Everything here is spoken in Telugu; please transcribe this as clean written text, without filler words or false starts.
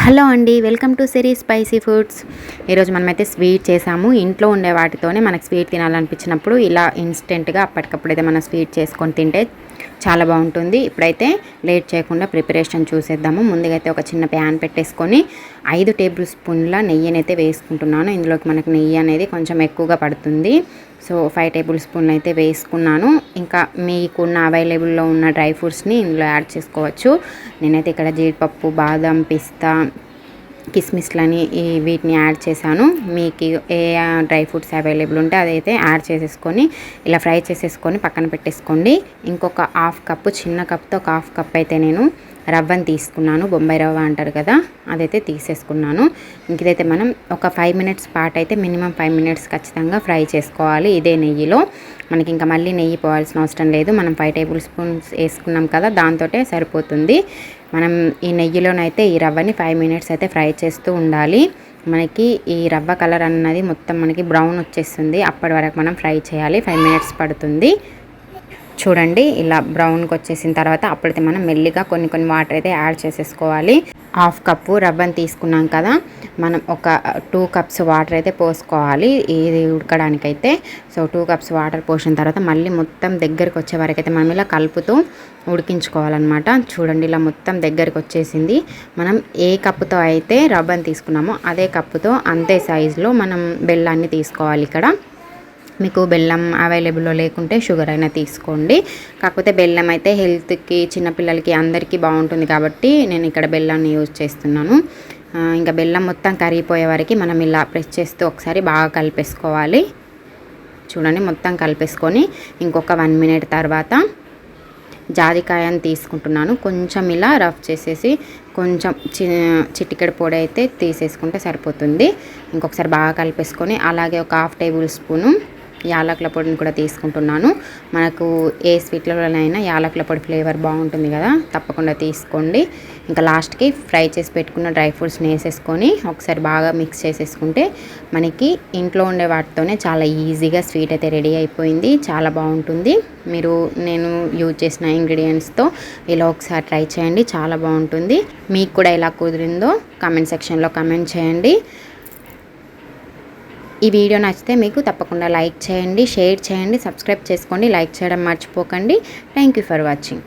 హలో అండి, welcome to Siri spicy foods. ఈరోజు మనమైతే స్వీట్ చేసాము. ఇంట్లో ఉండే వాటితోనే మనకు స్వీట్ తినాలనిపించినప్పుడు ఇలా ఇన్స్టెంట్గా అప్పటికప్పుడైతే మనం స్వీట్ చేసుకొని తింటే చాలా బాగుంటుంది. ఇప్పుడైతే లేట్ చేయకుండా ప్రిపరేషన్ చూసేద్దాము. ముందుగా అయితే ఒక చిన్న ప్యాన్ పెట్టేసుకొని 5 టేబుల్ స్పూన్ల నెయ్యిని అయితే వేసుకుంటున్నాను. ఇందులోకి మనకు నెయ్యి అనేది కొంచెం ఎక్కువగా పడుతుంది. సో 5 టేబుల్ స్పూన్లు అయితే వేసుకున్నాను. ఇంకా మీకున్న అవైలబుల్లో ఉన్న డ్రై ఫ్రూట్స్ని ఇందులో యాడ్ చేసుకోవచ్చు. నేనైతే ఇక్కడ జీడిపప్పు, బాదం, పిస్తా, కిస్మిస్లని వీటిని యాడ్ చేశాను. మీకు ఏ డ్రై ఫ్రూట్స్ అవైలబుల్ ఉంటే అదైతే యాడ్ చేసేసుకొని ఇలా ఫ్రై చేసేసుకొని పక్కన పెట్టేసుకోండి. ఇంకొక హాఫ్ కప్పు, చిన్న కప్తో ఒక హాఫ్ కప్ అయితే నేను రవ్వని తీసుకున్నాను. బొంబాయి రవ్వ అంటారు కదా, అదైతే తీసేసుకున్నాను. ఇంకదైతే మనం ఒక 5 మినిట్స్ పాటు అయితే మినిమం 5 మినిట్స్ ఖచ్చితంగా ఫ్రై చేసుకోవాలి ఇదే నెయ్యిలో. మనకి ఇంకా మళ్ళీ నెయ్యి పోవాల్సిన అవసరం లేదు. మనం 5 టేబుల్ స్పూన్స్ వేసుకున్నాం కదా, దాంతో సరిపోతుంది. మనం ఈ నెయ్యిలోనైతే ఈ రవ్వని 5 మినిట్స్ అయితే ఫ్రై చేస్తూ ఉండాలి. మనకి ఈ రవ్వ కలర్ అన్నది మొత్తం మనకి బ్రౌన్ వచ్చేస్తుంది. అప్పటి వరకు మనం ఫ్రై చేయాలి. 5 మినిట్స్ పడుతుంది. చూడండి, ఇలా బ్రౌన్కి వచ్చేసిన తర్వాత అప్పుడైతే మనం మెల్లిగా కొన్ని వాటర్ అయితే యాడ్ చేసేసుకోవాలి. హాఫ్ కప్పు రవ్వని తీసుకున్నాం కదా, మనం ఒక 2 కప్స్ వాటర్ అయితే పోసుకోవాలి ఇది ఉడకడానికైతే. సో 2 కప్స్ వాటర్ పోసిన తర్వాత మళ్ళీ మొత్తం దగ్గరికి వచ్చే వరకు అయితే మనం ఇలా కలుపుతూ ఉడికించుకోవాలన్నమాట. చూడండి, ఇలా మొత్తం దగ్గరికి వచ్చేసింది. మనం ఏ కప్పుతో అయితే రవ్వని తీసుకున్నామో అదే కప్పుతో అంతే సైజులో మనం బెల్లాన్ని తీసుకోవాలి. ఇక్కడ మీకు బెల్లం అవైలబుల్లో లేకుంటే షుగర్ అయినా తీసుకోండి. కాకపోతే బెల్లం అయితే హెల్త్కి, చిన్నపిల్లలకి అందరికీ బాగుంటుంది కాబట్టి నేను ఇక్కడ బెల్లాన్ని యూజ్ చేస్తున్నాను. ఇంకా బెల్లం మొత్తం కరిగిపోయే వరకు మనం ఇలా ప్రెస్ చేస్తూ ఒకసారి బాగా కలిపేసుకోవాలి. చూడండి, మొత్తం కలిపేసుకొని ఇంకొక 1 మినిట్ తర్వాత జాజికాయని తీసుకుంటున్నాను. కొంచెం ఇలా రఫ్ చేసేసి కొంచెం చిటికెడు పొడి అయితే తీసేసుకుంటే సరిపోతుంది. ఇంకొకసారి బాగా కలిపేసుకొని అలాగే ఒక హాఫ్ టేబుల్ స్పూను యాలకుల పొడిని కూడా తీసుకుంటున్నాను. మనకు ఏ స్వీట్లలోనైనా యాలకుల పొడి ఫ్లేవర్ బాగుంటుంది కదా, తప్పకుండా తీసుకోండి. ఇంకా లాస్ట్కి ఫ్రై చేసి పెట్టుకున్న డ్రై ఫ్రూట్స్ని వేసేసుకొని ఒకసారి బాగా మిక్స్ చేసేసుకుంటే మనకి ఇంట్లో ఉండే వాటితోనే చాలా ఈజీగా స్వీట్ అయితే రెడీ అయిపోయింది. చాలా బాగుంటుంది. నేను యూజ్ చేసిన ఇంగ్రీడియంట్స్తో ఇలా ఒకసారి ట్రై చేయండి, చాలా బాగుంటుంది. మీకు కూడా ఎలా కుదిరిందో కామెంట్ సెక్షన్లో కామెంట్ చేయండి. ఈ వీడియో నచ్చితే మీకు తప్పకుండా లైక్ చేయండి, షేర్ చేయండి, సబ్స్క్రైబ్ చేసుకోండి. లైక్ చేయడం మర్చిపోకండి. Thank you for watching.